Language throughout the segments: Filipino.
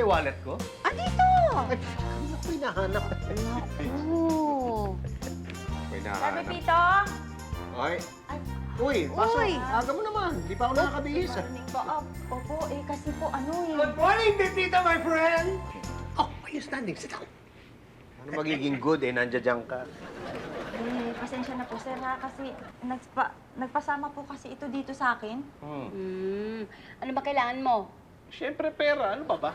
yung wallet ko? Ah, dito! Ay, kanina ko hinahanap. Naku. May Sabi, nahanap. Tito? Ay. Uy, pasok. Uy. Aga mo naman. Di pa ako nakakabihis. Morning po. Opo, kasi po Good morning, Tita, my friend! Oh, why you standing? Sit down. Ano magiging good nandiyan ka? Pasensya na po, sir, ha? Kasi nagpasama po kasi ito dito sa akin. Ano ba kailangan mo? Siyempre pera. Ano ba?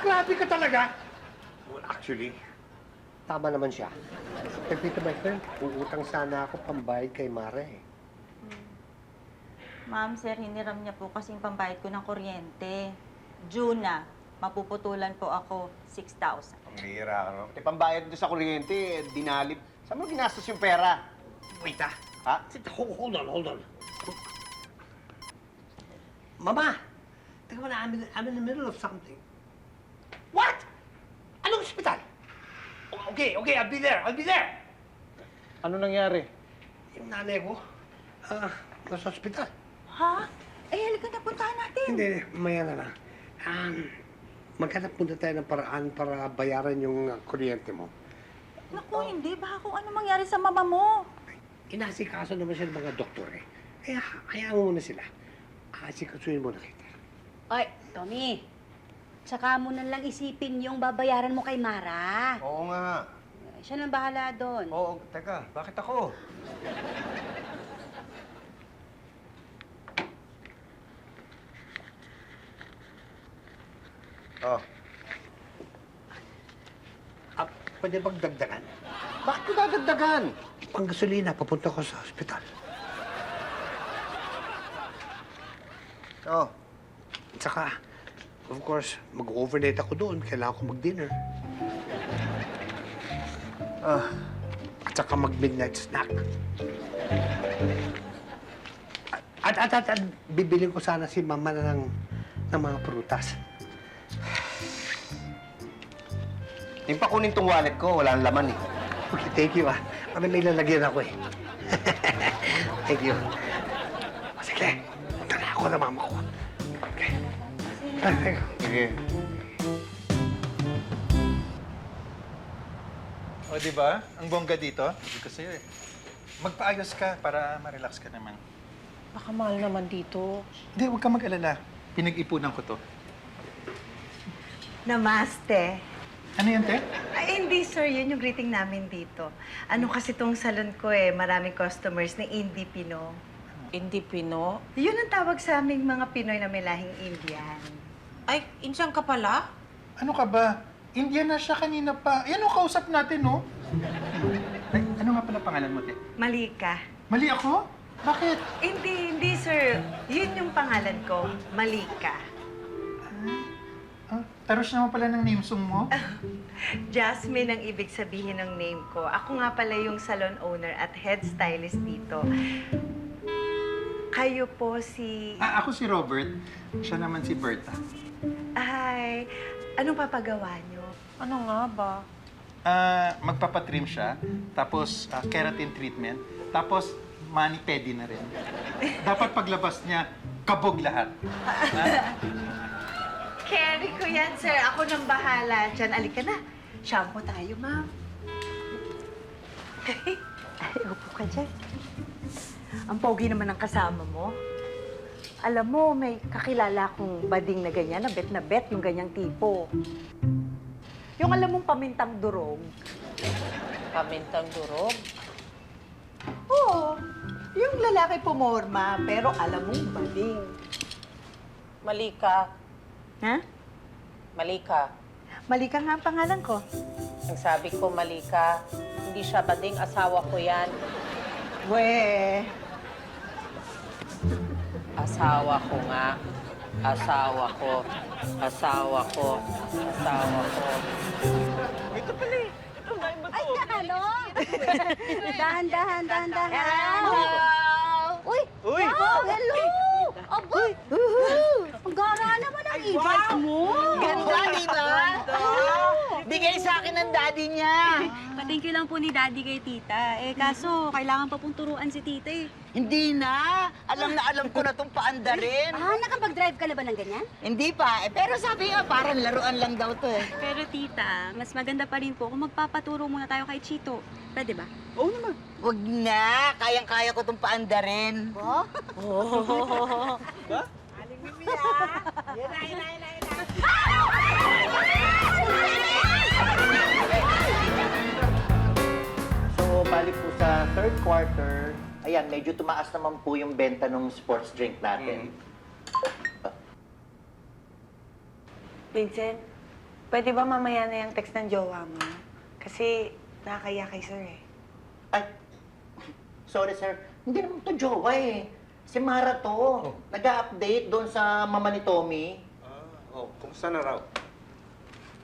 Grabe ka talaga. Well, actually, tama naman siya. Tita, my friend, uutang sana ako pambayad kay Mare. Ma'am, sir, hiniram niya po kasing pambayad ko ng kuryente. June na, mapuputulan po ako 6,000. Ang hira ka, no? Pambayad doon sa kuryente, dinalib. Saan mo ginastos yung pera? Wait, ha? Hold on. Mama! Teka mo na, I'm in the middle of something. What? Anong ospital? Okay, I'll be there. Ano nangyari? Yung nanay ko, nasa ospital. Ha? Halika na, puntahan natin. Hindi, maya na lang. Maghanap muna tayo ng paraan para bayaran yung kuryente mo. Naku, hindi. Baka kung ano mangyari sa mama mo. Inasikaso naman siya ng mga doktor eh. Kaya hayaan mo muna sila. Asikasuhin mo na kita. Ay, Tommy. Tsaka mo na lang isipin yung babayaran mo kay Mara. Oo nga. Siya nang bahala doon. Oo, teka. Bakit ako? Oh. Pwede bang dagdagan? Bakit ko dadagdagan? Pang gasolina, papunta ko sa ospital. Oh. At saka, of course, mag-overnight ako doon. Kailangan ko mag-dinner. At saka mag-midnight snack. At bibiling ko sana si Mama ng mga prutas. Yung pakunin tong wallet ko, wala nang laman eh. Okay, thank you Parang may lalagyan ako eh. Thank you. Sige, punta na ako na mama ko. Okay. Sige. O, di ba? Ang bongga dito. Sabi ko sa'yo eh. Magpaayos ka para ma-relax ka naman. Baka mahal naman dito. Hindi, huwag ka mag-alala. Pinag-ipunan ko to. Namaste. Ano yan, te? Ay, hindi, sir. Yun yung greeting namin dito. Ano kasi tong salon ko eh, maraming customers na Indie Pino. Hindi Pino. Yun ang tawag sa aming mga Pinoy na may lahing Indian. Ay, insan ka pala? Ano ka ba? Indian na siya kanina pa. Yan ang kausap natin, no? Ay, ano nga pala pangalan mo, te? Malika. Mali ako? Bakit? Hindi, sir. Yun yung pangalan ko, Malika. Taros naman pala ng namesong mo. Jasmine ang ibig sabihin ng name ko. Ako nga pala yung salon owner at head stylist dito. Kayo po si... Ako si Robert. Siya naman si Berta. Ay, anong papagawa nyo? Ano nga ba? Magpapatrim siya, tapos keratin treatment, tapos mani-pedi na rin. Dapat paglabas niya, kabog lahat. Carry ko yan, sir. Ako nang bahala dyan. Alika na. Shampoo tayo, ma'am. Ay, upo ka dyan. Ang pogi naman ang kasama mo. Alam mo, may kakilala kong bading na ganyan, na bet yung ganyang tipo. Yung alam mong pamintang durog. Pamintang durog? Oo. Yung lalaki pumorma, pero alam mong bading. Malika. Ha? Malika. Malika nga ang pangalan ko. Ang sabi ko, Malika, hindi siya bading, asawa ko yan. We. Asawa ko nga. Asawa ko. Asawa ko. Asawa ko. Ito pala eh. Ay, ano? Dahan. Hello! Uy! Uy! Wow, hello! Aba! Ang gara naman ang ibig mo! Ganda, di ba? Bigay sa akin akin ng daddy niya. Pa-thank you lang po ni Daddy kay Tita. Eh, kaso, kailangan pa pong turuan si Tita eh. Hindi na. Alam na alam ko na itong paandarin. Ah, nakapag-drive ka na ba ng ganyan? Hindi pa. Pero sabi nga, parang laruan lang daw to eh. Pero Tita, mas maganda pa rin po kung magpapaturo muna tayo kay Chito. Pwede ba? Oo naman. Wag na. Kayang-kaya ko itong paandarin. Oh? So, bali po sa third quarter, ayan, medyo tumaas naman po yung benta ng sports drink natin. Vincent, pwede ba mamaya na yung text ng jowa mo? Kasi nakakaya kay sir eh. Ay, sorry sir, hindi naman to jowa eh. Si Mara to. Nag-update doon sa mama ni Tommy. Kumusta na raw?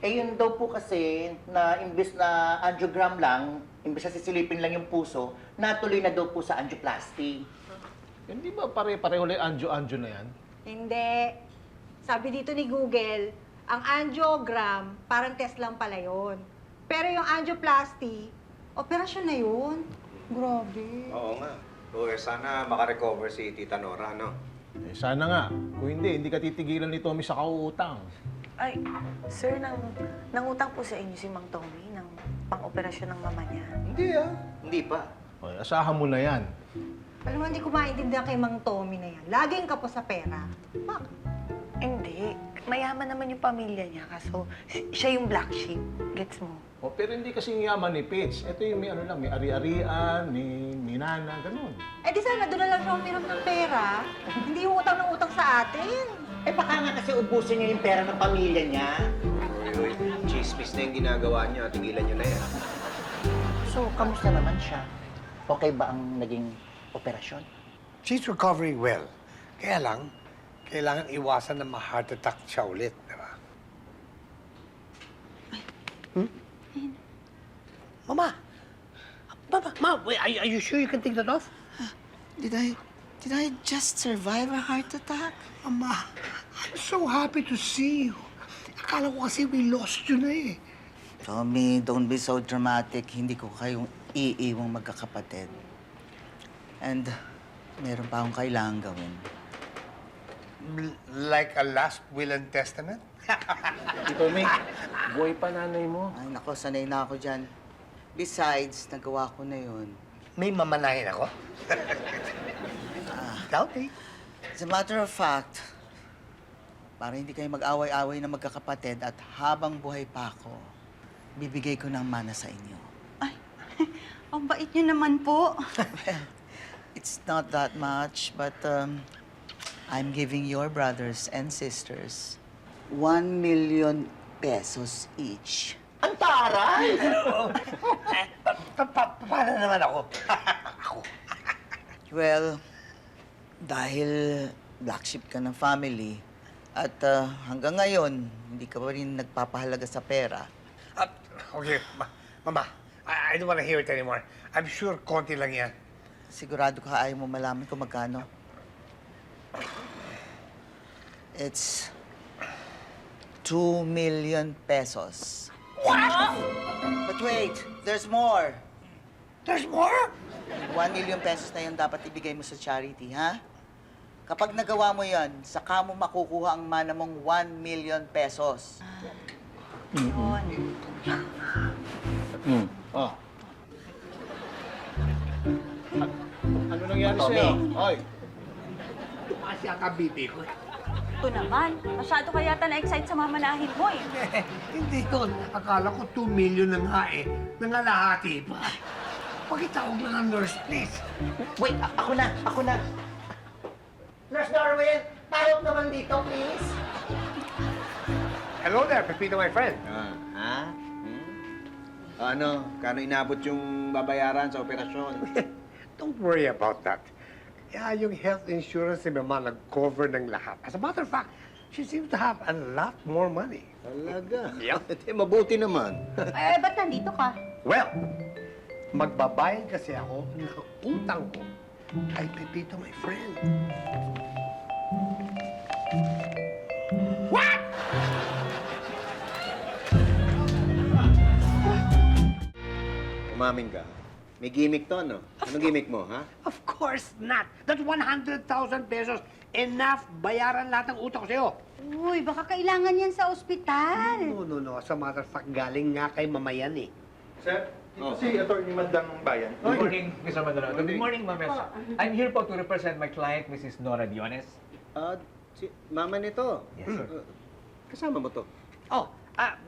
Eh yun daw po kasi na imbes na angiogram lang, imbes na sisilipin lang yung puso, natuloy na daw po sa angioplasty. Hindi ba pare-pareho lang anjo-anjo na yan? Hindi. Sabi dito ni Google, ang angiogram, parang test lang pala yun. Pero yung angioplasty, operasyon na yun. Grabe. Oo nga. O, sana makarecover si Tita Nora, no? Eh, sana nga. Kung hindi ka titigilan ni Tommy sa kauutang. Ay, sir, nangutang po sa inyo si Mang Tommy ng pang-operasyon ng mama niya. Hindi Hindi pa. O, asahan mo na yan. Alam mo, hindi ko maintindihan kay Mang Tommy na yan. Laging ka po sa pera. Hindi. Mayaman naman yung pamilya niya, kaso siya yung black sheep. Gets mo? O, pero hindi kasing yaman ni Pitch. Ito yung may ano lang, may ari-arian, may nana, ganun. Eh di sana doon na lang siya uminom ng pera. Hindi yung utang ng utang sa atin. Eh baka nga kasi ubusin niya yung pera ng pamilya niya. Uy, chismis na yung ginagawa niya. Tigilan niyo na yan. So, kamusta naman siya? Okay ba ang naging operasyon? She's recovering well. Kaya lang, kailangan iwasan na ma-heart attack siya ulit, di ba? Mama! Mama, wait, are you sure you can take that off? Did I just survive a heart attack? Mama, I'm so happy to see you. Akala ko kasi we lost you na eh. Tommy, don't be so dramatic. Hindi ko kayong iiwang magkakapatid. And meron pa akong kailangan gawin. Like a last will and testament? Tommy, buhay pa nanay mo. Ay, nako, sanay na ako dyan. Besides, nagawa ko na yun. May mamanahin ako? Tell me. As a matter of fact, para hindi kayo mag-away-away na magkakapatid at habang buhay pa ako, bibigay ko ng mana sa inyo. Ay, ang bait niyo naman po. Well, it's not that much, but I'm giving your brothers and sisters 1 million pesos each. Ang taray! Paano naman ako? Ako. Well, dahil black sheep ka ng family, at hanggang ngayon, hindi ka pa rin nagpapahalaga sa pera. Okay, Mama, I don't want to hear it anymore. I'm sure konti lang yan. Sigurado ka ayaw mo malaman kung magkano? It's 2 million pesos. What? But wait, there's more. There's more? 1 million pesos na yun dapat ibigay mo sa charity, ha? Kapag nagawa mo yan, saka mo makukuha ang mana mong 1 million pesos. Oh. Ano nangyari Tommy. sa'yo? Oy, Tumaas yata bibi ko. Ito naman, masyado ka yata na-excite sa mamanahin mo eh. Hindi yun. Akala ko 2 million na nga eh. Nangalahati pa. Pakitawag lang ang nurse, please. Wait, ako na. Nurse Darwin, tawag naman dito, please. Hello there, Pepito, my friend. Ano? Kano inabot yung babayaran sa operasyon? Don't worry about that. Kaya yung health insurance ni Mama nag-cover ng lahat. As a matter of fact, she seems to have a lot more money. Talaga? Yup. Mabuti naman. Eh, ba't nandito ka? Well, magbabayad kasi ako ng utang ko kay Pepito, my friend. What? Umamin ka. May gimmick to, no? Anong gimmick mo, ha? Of course not. That 100,000 pesos, enough bayaran lahat ng utang ko sa'yo. Uy, baka kailangan yan sa ospital. No. As a matter of fact, galing nga kay mamayan eh. Sir, ito si Atty. Mandang Bayan. Good morning, Mr. Madalao. Good morning, Ma'am Elsa. I'm here po to represent my client, Mrs. Nora Diones. Si mama nito. Yes, sir. Kasama mo to.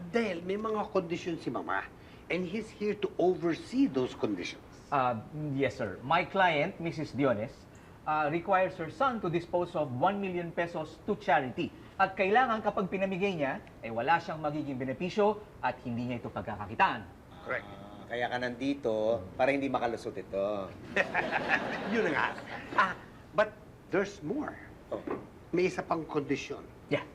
Dahil may mga kondisyon si mama. And he's here to oversee those conditions. Yes, sir. My client, Mrs. Diones, requires her son to dispose of 1 million pesos to charity. At kailangan kapag pinamigay niya, wala siyang magiging benepisyo at hindi niya ito pagkakakitaan. Correct. Kaya ka nandito para hindi makalusot ito. Yun na nga. But there's more. Oh. May isa pang kondisyon. Yeah.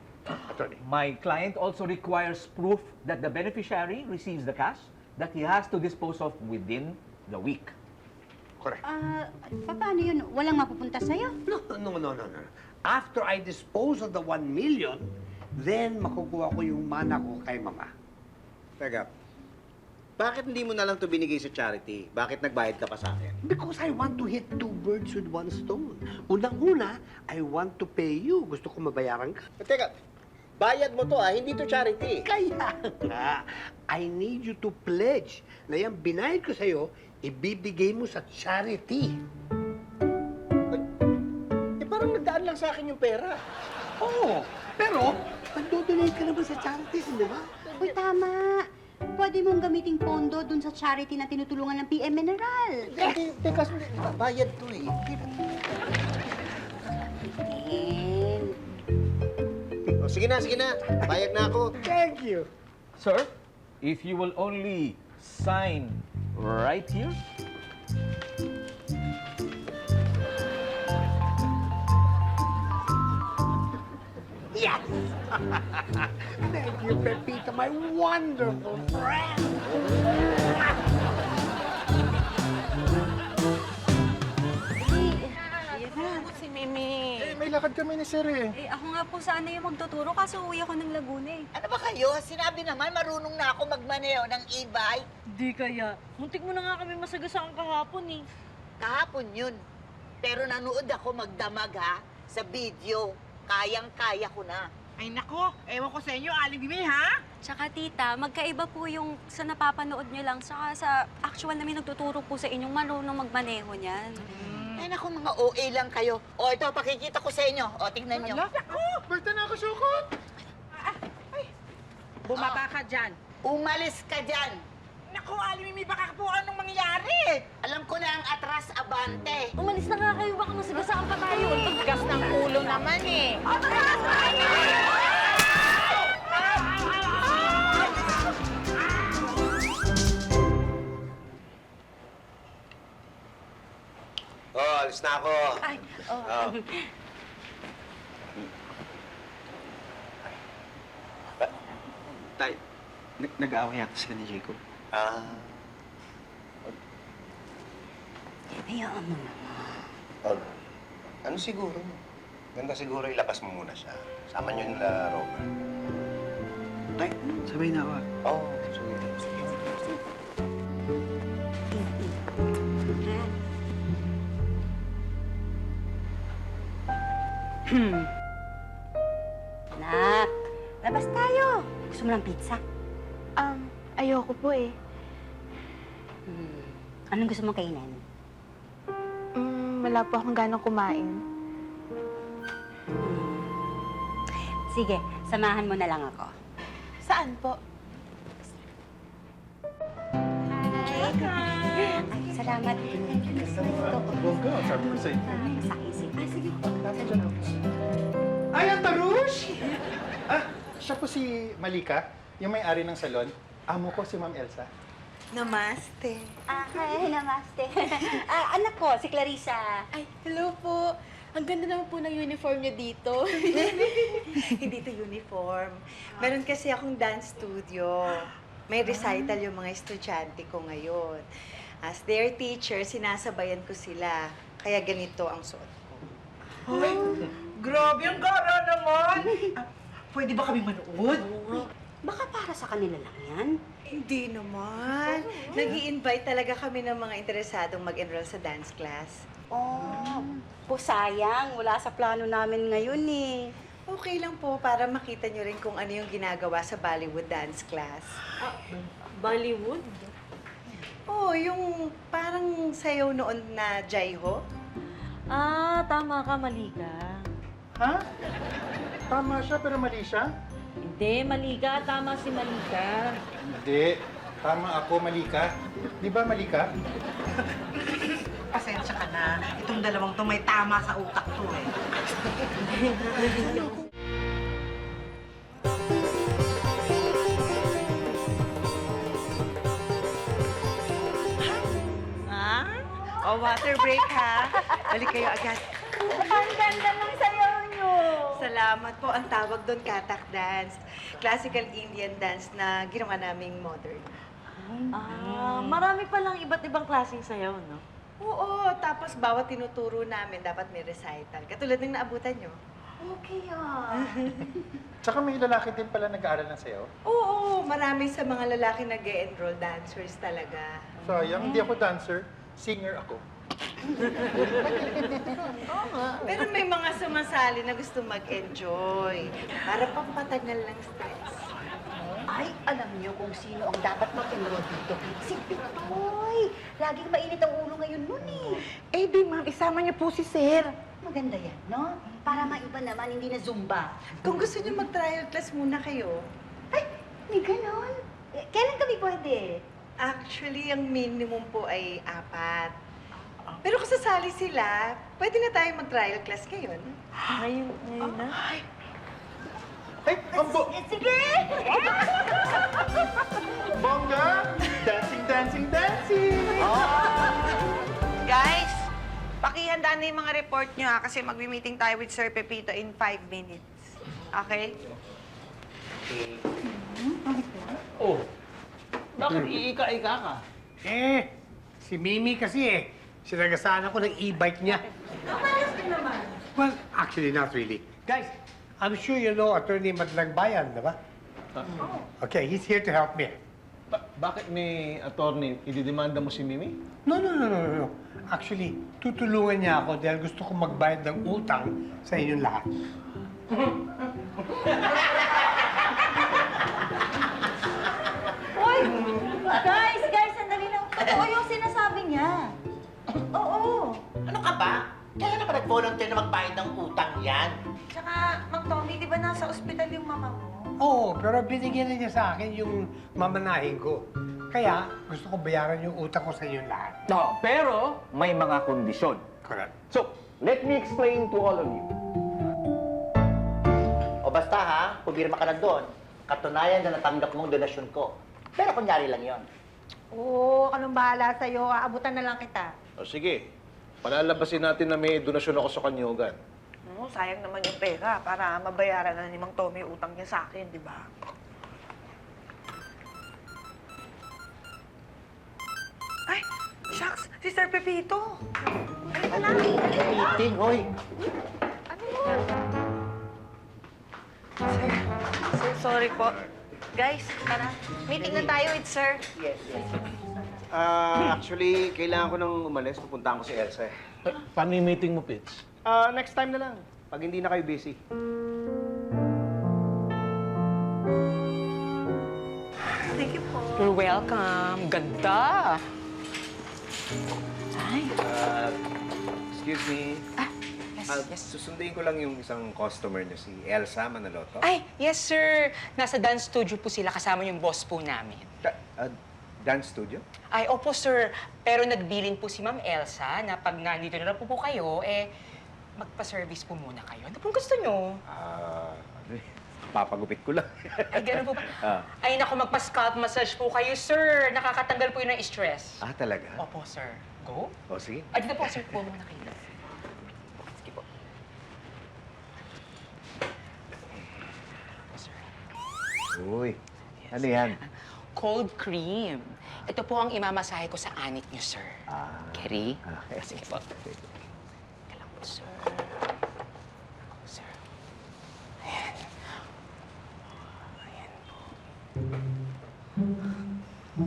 Attorney. My client also requires proof that the beneficiary receives the cash that he has to dispose of within the week. Correct. Paano yun? Walang mapupunta sa'yo? No. After I dispose of the 1 million, then makukuha ko yung mana ko kay mama. Teka, bakit hindi mo na lang to binigay sa charity? Bakit nagbayad ka pa sa akin? Because I want to hit 2 birds with 1 stone. Unang-una, I want to pay you. Gusto ko mabayaran ka. Teka, bayad mo to hindi to charity. Kaya nga, I need you to pledge na yung binayad ko sa'yo, ibibigay mo sa charity. Parang nagdaan lang sa akin yung pera. Oo, pero nagdo-donate ka naman sa charities, di ba? Uy, tama. Pwede mong gamiting pondo dun sa charity na tinutulungan ng PM Mineral. Teka, bayad to eh. Sige na. Bayad na ako. Thank you. Sir, if you will only sign right here. Yes! Thank you, Pepita, my wonderful friend. Si Mimi. May lakad kami ni Sir eh. Ako nga po sana yung magtuturo kaso uwi ako ng Laguna eh. Ano ba kayo? Sinabi naman, marunong na ako magmaneho ng e-bike. Di kaya. Muntik mo na nga kami masagasaan kahapon eh. Kahapon yun. Pero nanood ako magdamag ha, sa video. Kayang-kaya ko na. Ay nako, ewan ko sa inyo, Aling Mimi, ha? Tsaka tita, magkaiba po yung sa napapanood nyo lang saka sa actual namin nagtuturo po sa inyong marunong magmaneho niyan. Ay naku, mga OA lang kayo. O ito, pakikita ko sa inyo. O, tingnan nyo. Berta na ako sukot! Bumaba ka dyan. Umalis ka dyan. Naku, Aling Mimi, baka po anong mangyari? Alam ko na ang atras abante. Umalis na nga kayo, baka masagasaan pa tayo. Gas ng ulo naman eh. Alis na ako. Tay, nag-aaway yata sila ni Jacob. Hayaan mo na. Ano siguro? Ganda siguro ilabas mo muna siya. Sama niyo nila, Robert. Tay, sabay na ako. Oo, sige. Nak, labas tayo. Gusto mo ng pizza? Ayoko po eh. Anong gusto mong kainin? Wala po akong ganang kumain. Sige, samahan mo na lang ako. Saan po? Ay, salamat. Bongga, sabi ko sa'yo. Sige. Ay, ang tarush! Siya po si Malika, yung may-ari ng salon. Amo ko si Ma'am Elsa. Namaste. Hi, namaste. Anak ko, si Clarissa. Ay, hello po. Ang ganda naman po ng uniform niyo dito. Hindi to uniform. Meron kasi akong dance studio. May recital yung mga estudyante ko ngayon. As their teacher, sinasabayan ko sila. Kaya ganito ang suot ko. Grabe, ang gara naman! Pwede ba kami manood? Baka para sa kanila lang yan. Hindi naman. Nag-i-invite talaga kami ng mga interesadong mag-enroll sa dance class. Oh, po sayang. Wala sa plano namin ngayon eh. Okay lang po para makita nyo rin kung ano yung ginagawa sa Bollywood dance class. Bollywood? Oh, yung parang sayaw noon na Jaiho. Ah, tama ka, Malika. Ha? Tama siya pero mali siya? Hindi, Malika. Tama si Malika. Hindi. Tama ako, Malika. Di ba, Malika? Pasensya ka na. Itong dalawang to may tama sa utak to eh. Ha? O, water break ha. Balik kayo agad. Ang ganda ng sayaw nyo. Salamat po. Ang tawag doon, Kathak dance. Classical Indian dance na ginawa naming modern. Marami palang iba't ibang klaseng sayaw, no? Oo, tapos bawat tinuturo namin dapat may recital. Katulad ng naabutan nyo. Okay ah. Tsaka may lalaki din pala nag-aaral ng sayaw. Oo, marami sa mga lalaki nag-e-enroll dancers talaga. Sayang, hindi ako dancer. Singer ako. Pero may mga sumasali na gusto mag-enjoy. Para pampatagal ng stress. Ay, alam niyo kung sino ang dapat mag-enroll dito. Si Pitoy. Laging mainit ang ulo ngayon nun eh. Eh di ma'am, isama niyo po si Sir. Maganda yan, no? Para maiba naman, hindi na Zumba. Kung gusto niyo mag-trial class muna kayo. Ay, may ganon. Kailan kami pwede? Actually, ang minimum po ay 4. Pero kung sasali sila, pwede na tayo mag-trial class ngayon. Ngayon na? Ay, ambo! Sige! Bongga! Dancing, dancing, dancing! Guys, pakihanda na yung mga report nyo ha, kasi magbi-meeting tayo with Sir Pepito in 5 minutes. Okay? Oh, bakit iika-ika ka? Eh, si Mimi kasi eh. Sinagasaan ako ng e-bike niya. Well, actually, not really. Guys, I'm sure you know Attorney Madlang Bayan, di ba? Okay, he's here to help me. Bakit may attorney, ididemanda mo si Mimi? No. Actually, tutulungan niya ako dahil gusto ko magbayad ng utang sa inyong lahat. Uy! Guys, sandali lang. Totoo yung sinasabi niya. Oo. Ano ka ba? Kailan ka nag-volunteer na magbayad ng utang yan? Tsaka, Mang Tommy, di ba nasa ospital yung mama mo? Oo, pero binigyan na niya sa akin yung mamanahin ko. Kaya, gusto ko bayaran yung utang ko sa inyong lahat. No, pero may mga kondisyon. Correct. So, let me explain to all of you. O basta ha, pumirma ka na doon. Katunayan na natanggap mong donasyon ko. Pero kunyari lang yon. Oo, anong bahala sa'yo? Aabutan na lang kita. O sige, palalabasin natin na may donasyon ako sa kanyugan. No, sayang naman yung pera para mabayaran na ni Mang Tommy yung utang niya sa akin, di ba? Ay, shucks! Si Sir Pepito! Halika na! Meeting, hoy! Sir, sorry po. Guys, tara. Meeting na tayo with Sir. Yes. Actually, kailangan ko nang umalis. Pupuntahan ko si Elsa eh. Paano yung meeting mo, Pitch? Next time na lang. Pag hindi na kayo busy. Thank you po. You're welcome. Ganda. Ay. Excuse me. Yes. Susunduin ko lang yung isang customer niyo, si Elsa Manaloto. Ay, yes, sir. Nasa dance studio po sila kasama yung boss po namin. Dance studio? Ay, opo, sir. Pero nagbilin po si Ma'am Elsa na pag nandito na po kayo, magpa-service po muna kayo. Ano pong gusto nyo? Papagupit ko lang. Ay, gano'n po ba? Ay, naku, magpa-scalp massage po kayo, sir. Nakakatanggal po yun ng stress. Talaga? Opo, sir. Go? O, sige. Ay, dito po, sir. Po muna kayo. Sige po. Sir. Uy, ano yan? Cold cream. Ito po ang imamasahe ko sa anit niyo, sir. Kerry? Sige po. Teka lang po, sir. Sir. Ayan. Ayan po.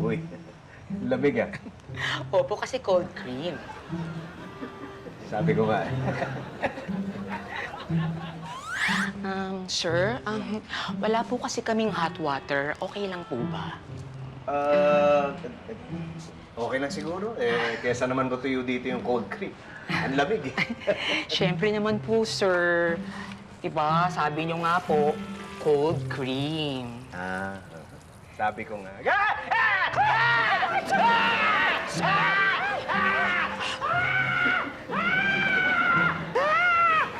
Uy, lamig ah. Opo, kasi cold cream. Sabi ko nga. Sir, wala po kasi kaming hot water. Okay lang po ba? Okay lang siguro. Kesa naman tutuyo dito yung cold cream. Ang lamig eh. Siyempre naman po, sir. Diba, sabi nyo nga po, cold cream. Sabi ko nga.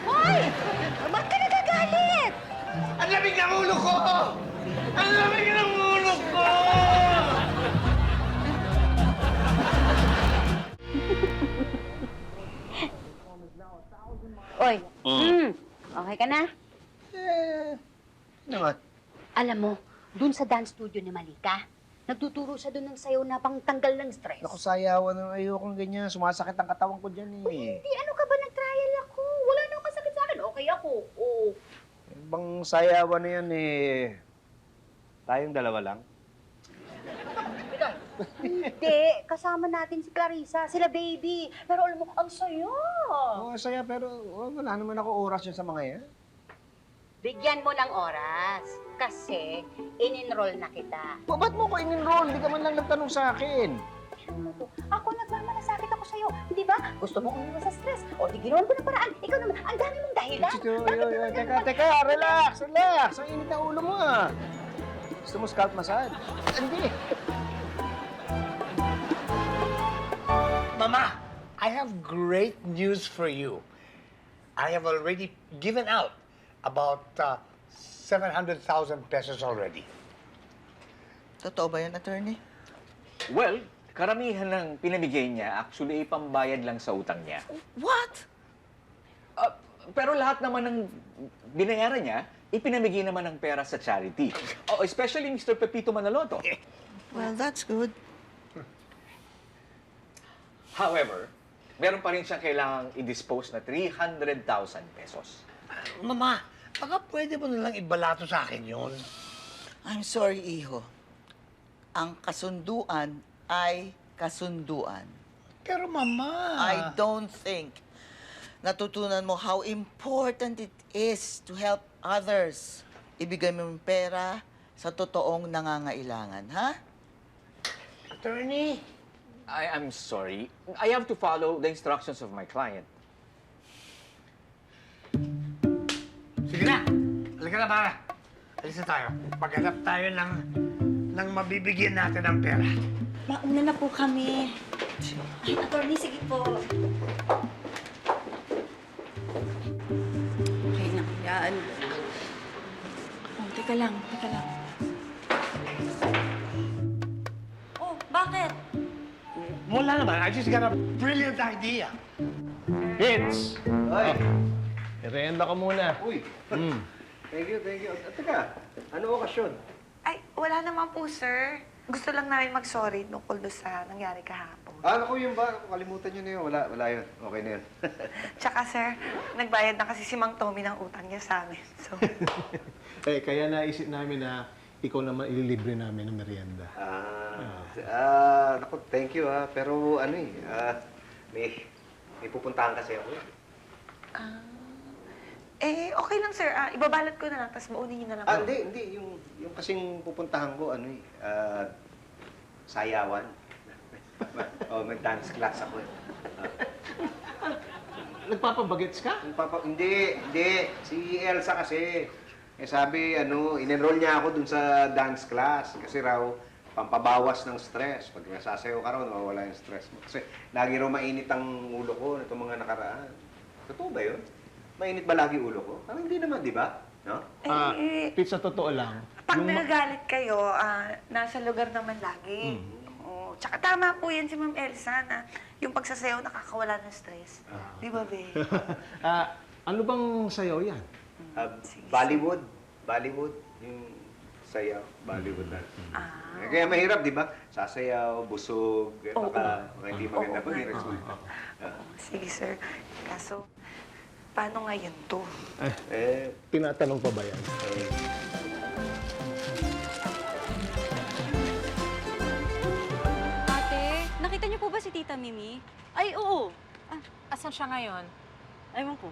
Hoy! Ba't ka nagagalit? Ang lamig ng ulo ko! Ang lamig ng ulo ko! Oy, okay ka na? Naman. Alam mo, dun sa dance studio ni Malika, nagtuturo siya dun ng sayaw na pang tanggal ng stress. Naku, sayawan na ayokong ganyan. Sumasakit ang katawan ko dyan eh. Hindi, ano ka ba? Nag-trial ako. Wala na akong sakit sa akin. Okay ako. Oo. Bang sayawan na yan eh. Tayong dalawa lang. Hindi, kasama natin si Clarissa, sila baby. Pero alam mo, ang saya. Oo, saya pero wala naman ako oras yun sa mga yan. Bigyan mo ng oras. Kasi, in-enroll na kita. Ba't mo ko in-enroll? Hindi ka man lang nagtanong sa akin. Ako, nagmamalasakit ako sa'yo. Di ba? Gusto mo umiwas sa stress. O, di ginawan ko ng paraan. Ikaw naman, ang dami mong dahilan. Teka, relax. Ang init ng ulo mo ah. Gusto mo scalp massage? Hindi. Mama, I have great news for you. I have already given out about 700,000 pesos already. Totoo ba yan, attorney? Well, karamihan ng pinamigay niya, actually, pambayad lang sa utang niya. What? Pero lahat naman ng binayaran niya, ipinamigay naman ng pera sa charity. Oh, especially Mr. Pepito Manaloto. Well, that's good. However, meron pa rin siyang kailangang i-dispose na 300,000 pesos. Mama, baka pwede mo nalang ibalato sa akin yun. I'm sorry, iho. Ang kasunduan ay kasunduan. Pero mama... I don't think natutunan mo how important it is to help others. Ibigay mo yung pera sa totoong nangangailangan, ha? Attorney! I'm sorry. I have to follow the instructions of my client. Sige na! Halika na, Mara. Alis na tayo. Maghanap tayo ng mabibigyan natin ng pera. Mauna na po kami. Ay, attorney, sige po. Okay na, yan. Oh, teka lang. Oh, bakit? Wala naman. I just got a brilliant idea. Hits! Ay! Irenda ka muna. Uy! Thank you. Teka, ano okasyon? Ay, wala naman po, sir. Gusto lang namin mag-sorry tungkol doon sa nangyari kahapon. Naku, yun ba? Kalimutan nyo na yun. Wala yun. Okay na yun. Tsaka, sir, nagbayad na kasi si Mang Tommy ng utang niya sa amin. So, Kaya naisip namin na ikaw naman ililibre namin ng merienda. Naku, thank you Pero may pupuntahan kasi ako. okay lang, sir. Ibabalot ko na lang, tapos baunin niyo na lang. Hindi. Yung kasing pupuntahan ko, sayawan. Mag-dance class ako eh. Nagpapabagets ka? Hindi. Si Elsa kasi. Sabi, in-enroll niya ako dun sa dance class. Kasi raw, pampabawas ng stress. Pag nasasayaw ka raw, nawawala yung stress mo. Kasi lagi raw mainit ang ulo ko nitong mga nakaraan. Totoo ba yun? Mainit ba lagi ulo ko? Hindi naman, di ba? No? Pete, sa totoo lang. Pag nagagalit kayo, nasa lugar naman lagi. Tsaka tama po yan si Ma'am Elsa na yung pagsasayaw nakakawala ng stress. Di ba, be? Ano bang sayaw yan? Bollywood. Yung sayaw. Bollywood na. Kaya mahirap, di ba? Sasayaw, busog, baka hindi maganda pag Sige, sir. Kaso, paano ngayon to? Tinatanong pa ba yan? niyo po ba si Tita Mimi? Ay, oo. Asan siya ngayon? Ewan ko.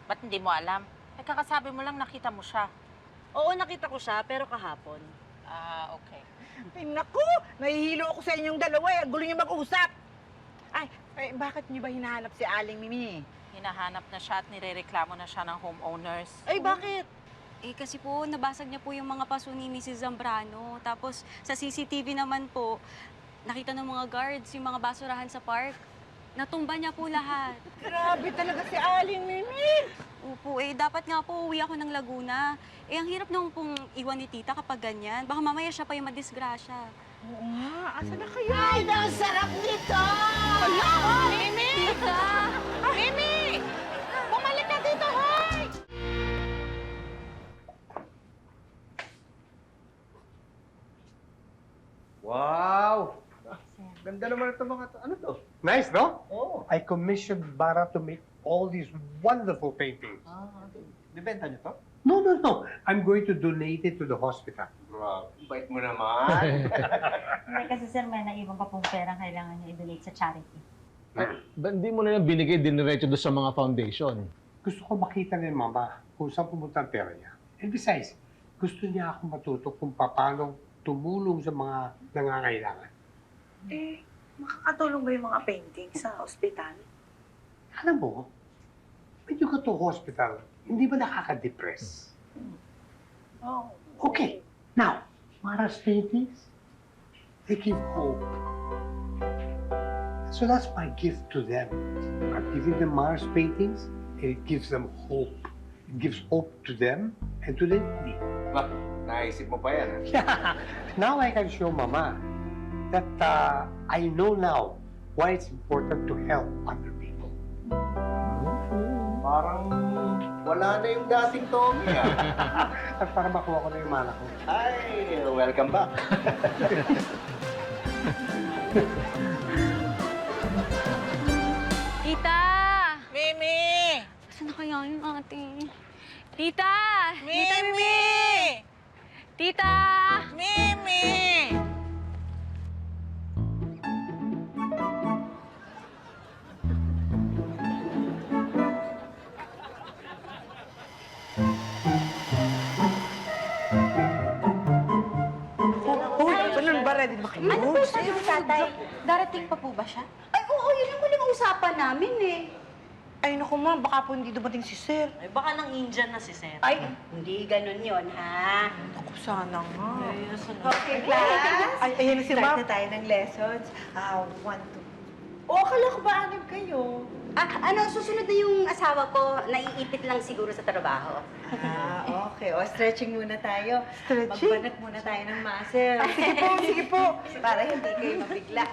Ba't hindi mo alam? Eh, kakasabi mo lang nakita mo siya. Oo, nakita ko siya, pero kahapon. Ah, okay. Ay, naku! Nahihilo ako sa inyong dalawa eh. Ang gulo niyo mag-usap. Ay, bakit niyo ba hinahanap si Aling Mimi? Hinahanap na siya at nirereklamo na siya ng homeowners. Ay, bakit? Eh, kasi po, nabasag niya po yung mga paso ni Mrs. Zambrano. Tapos, sa CCTV naman po, nakita ng mga guards yung mga basurahan sa park. Natumba niya po lahat. Grabe talaga si Aling Mimi! Opo, eh, dapat nga po uwi ako ng Laguna. Eh, ang hirap nung pong iwan ni Tita kapag ganyan. Baka mamaya siya pa yung madisgrasya. Oo nga, asa na kayo? Ay, ang sarap nito! Hala! Mimi! Tita! Mimi! Bumalik ka dito, hoy! Wow! Ganda naman ito mga to. Ano to? Nice, no? Oo. I commissioned Bara to make all these wonderful paintings. Dibenta niyo to? No, no, no. I'm going to donate it to the hospital. Wow, bait mo naman. Hindi kasi sir, may naiwan pa pong perang kailangan niya i-donate sa charity. Ba't di mo na lang binigay diniretso doon sa mga foundation? Gusto ko makita ni Mama kung saan pumunta ang pera niya. And besides, gusto niya akong matuto kung paano tumulong sa mga nangangailangan. Eh, makakatulong ba yung mga painting sa ospital? Alam mo, when you go to hospital, hindi ba nakaka-depress? Oh. Okay, now, Mara's paintings, they give hope. So that's my gift to them. I'm giving them Mara's paintings, and it gives them hope. It gives hope to them and to me. Ba, naisip mo pa yan, ha? Yeah. Now I can show Mama that I know now why it's important to help other people. Parang wala na yung dating Tommy, ah. At para makuha ko na yung mana ko. Ay, welcome back. Tita! Mimi! Saan na kaya yung ate? Tita! Mimi! Tita! Mimi! Ready ba kayo? Ano po sabi mo, tatay? Darating pa po ba siya? Ay, oo, yun yung muling usapan namin eh. Ay, naku ma, baka po hindi dumating si Sir. Ay, baka nang Indian na si Sir. Ay, hindi ganun yun, ha? Naku, sana nga. Okay, class. Ay, ayan na si Ma'am. Start na tayo ng lessons. 1, 2. O, akala ko ba anim kayo? Ano, susunod na yung asawa ko, naiipit lang siguro sa trabaho. Okay. O, stretching muna tayo. Stretching? Magbanat muna tayo ng muscle. Sige po. Para hindi kayo mabigla.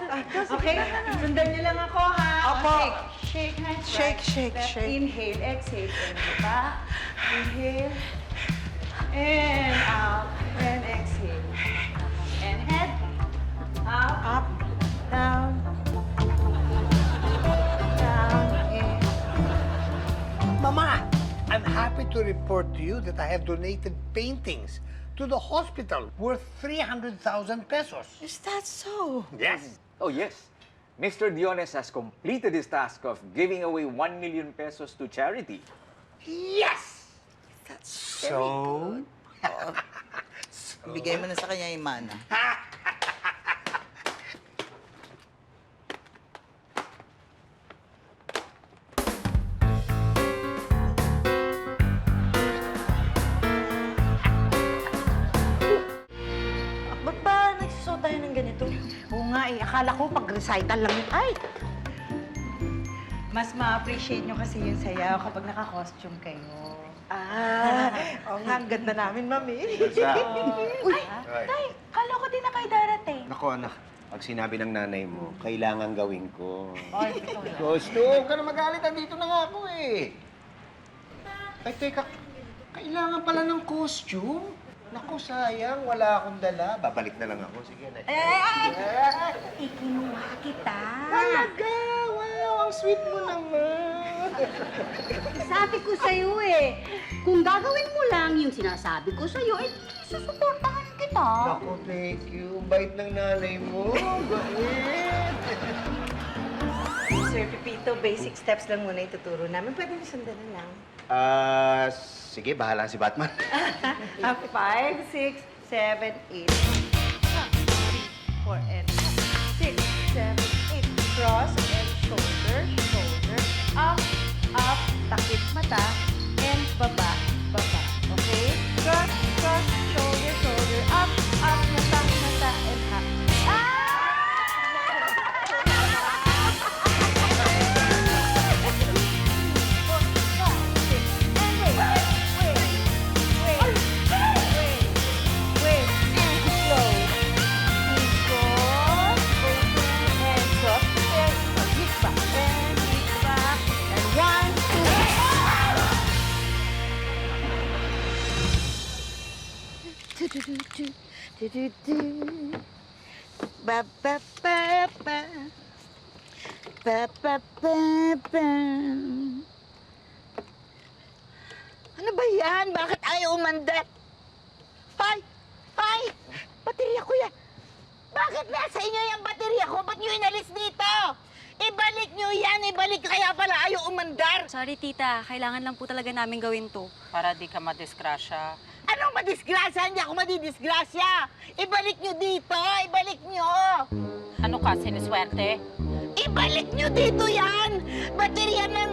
Okay? Sundan niyo lang ako, ha? Opo. Shake hands. Shake. Inhale, exhale. And back. Inhale. And up. And exhale. And head. Up. Down. Down. And Mama, I'm happy to report to you that I have donated paintings to the hospital worth 300,000 pesos. Is that so? Yes. Oh, yes. Mr. Diones has completed his task of giving away 1 million pesos to charity. Yes! That's So? Bigay mo na sa kanya yung mana. Ba't ba nagsusot tayo ng ganito? Oo nga eh, akala ko pag-recital lang yun. Ay! mas ma-appreciate nyo kasi yung sayaw kapag naka-costume kayo. Oo nga, ang ganda namin, Mami. Uy! Tay, kala ko din na kayo darating. Nako, anak. Pag sinabi ng nanay mo, kailangan gawin ko. Ay, ikaw lang. Gusto, huwag ka na magalit. Andito na nga ako eh. Ay, teka. Kailangan pala ng costume? Naku, sayang. Wala akong dala. Babalik na lang ako. Sige, na. Ikinuha kita. Talaga? Wow, ang sweet mo naman. Sabi ko sa'yo eh, kung gagawin mo lang yung sinasabi ko sa'yo, eh, susuportahan kita. Naku, thank you. Bait ng nanay mo. Bait. Sir Pepito, basic steps lang muna ituturo namin. Pwede niyo sundan na lang. Sige, bahala si Batman. 5, 6, 7, 8. 4 and 6, 7, 8. Cross and shoulder, shoulder. Up, up, takip mata, and baba, baba. Okay? Cross, cross, shoulder, shoulder. Up, up, mata, mata, and up. Ba ba ba ba ba ba ba ba. Ano ba yan? Bakit ayaw umandar? Hoy! Hoy! Baterya ko yan! Bakit nasa inyo yung baterya ko? Ba't nyo inalis dito? Ibalik nyo yan! Ibalik kaya pala ayaw umandar! Sorry, tita. Kailangan lang po talaga namin gawin to. Para di ka madisgrasya. Anong madisgrasya? Hindi ako madidisgrasya! Ibalik nyo dito! Ibalik nyo! Ano ka, siniswerte? Ibalik nyo dito yan! Baterya ng...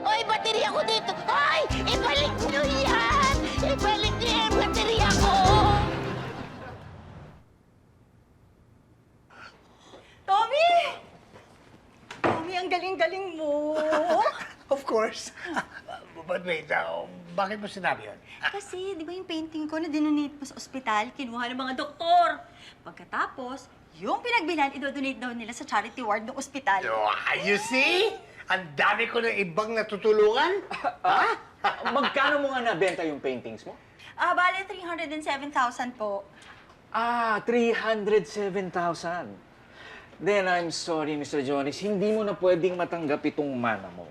Oy, baterya ko dito! Oy! Ibalik nyo yan! Ibalik nyo yung baterya ko! Tommy! Tommy, ang galing-galing mo! Of course. But wait, bakit mo sinabi yun? Kasi, di ba yung painting ko na dinonate mo sa ospital, kinuha ng mga doktor. Pagkatapos, yung pinagbilan, idodonate daw nila sa charity ward ng ospital. You see? Ang dami ko ng ibang natutulungan. Ha? Magkano mo nga nabenta yung paintings mo? Bale, 307,000 po. 307,000. Then I'm sorry, Mr. Jones, hindi mo na pwedeng matanggap itong mana mo.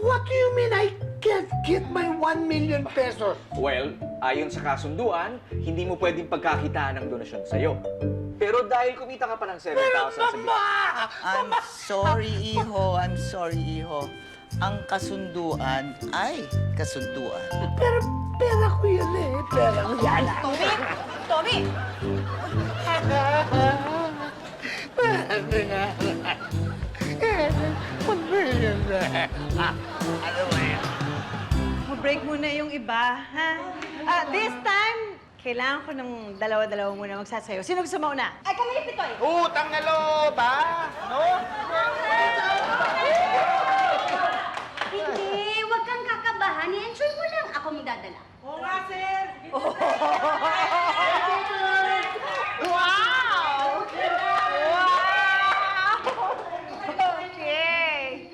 What do you mean I can't get my 1 million pesos? Well, ayon sa kasunduan, hindi mo pwedeng pagkakitaan ng donasyon sa'yo. Pero dahil kumita ka pa ng 7,000 sa I'm sorry, Iho. I'm sorry, Iho. Ang kasunduan ay kasunduan. Pero pera ko yan eh. Pera ko yan. Tommy! Tommy! Ano ba yan? Mag-break muna yung iba, ha? This time, kailangan ko ng dalawa-dalawa muna magsasayaw. Sino gusto mauna? Ay, kami ni Pitoy! Utang na loob, ha? No? Hindi, huwag kang kakabahan. I-enjoy mo lang. Ako magdadala. Oo nga, sir! Wow! Wow! Okay!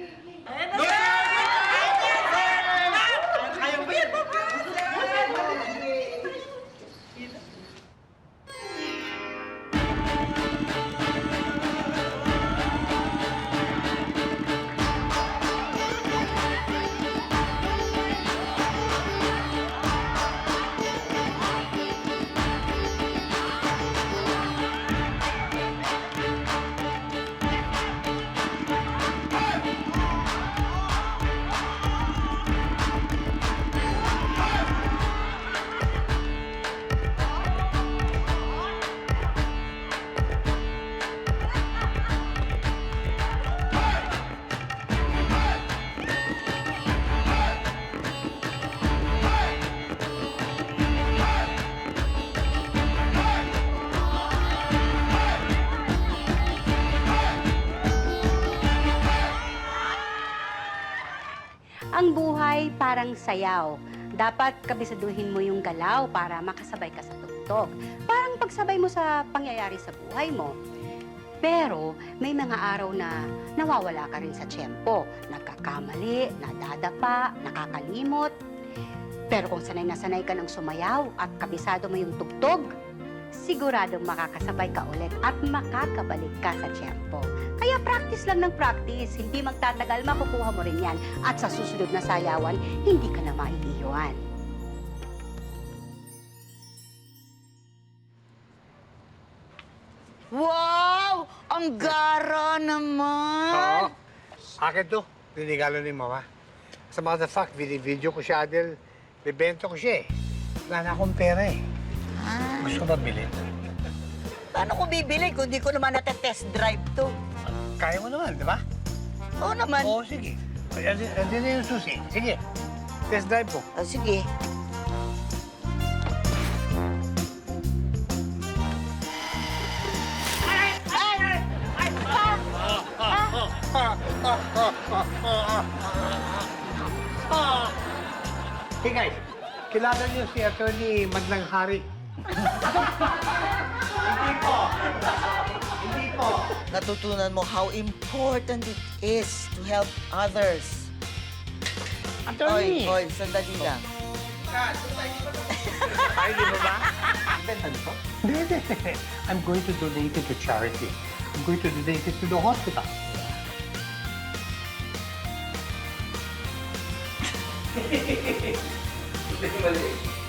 Ang buhay parang sayaw. Dapat kabisaduhin mo yung galaw para makasabay ka sa tugtog. Parang pagsabay mo sa pangyayari sa buhay mo. Pero may mga araw na nawawala ka rin sa tiyempo. Nagkakamali, nadadapa, nakakalimot. Pero kung sanay na sanay ka ng sumayaw at kabisado mo yung tugtog, siguradong makakasabay ka ulit at makakabalik ka sa tiyempo. Kaya practice lang ng practice. Hindi magtatagal, makukuha mo rin yan. At sa susunod na sayawan, hindi ka na maiiwan. Wow! Ang gara naman! Oo. Akin to. Dinigalo ni Mama. As a matter of fact, video ko siya, Adel. Bibenta ko siya eh. Wala na akong pera eh. Gusto ba bilhin? Paano ko bibili kung di ko naman natetest drive to? Kaya mo naman, di ba? Oo naman. Oo, sige. Andin na yung susi. Sige. Test drive ko. Sige. Hey guys, kilala niyo si Atty. Madlang Hari? Hindi po. Hindi po. Natutunan mo how important it is to help others. Attorney! Oy, sandali lang. Ay, di ba ba? Hindi. I'm going to donate it to charity. I'm going to donate it to the hospital. Hindi mali.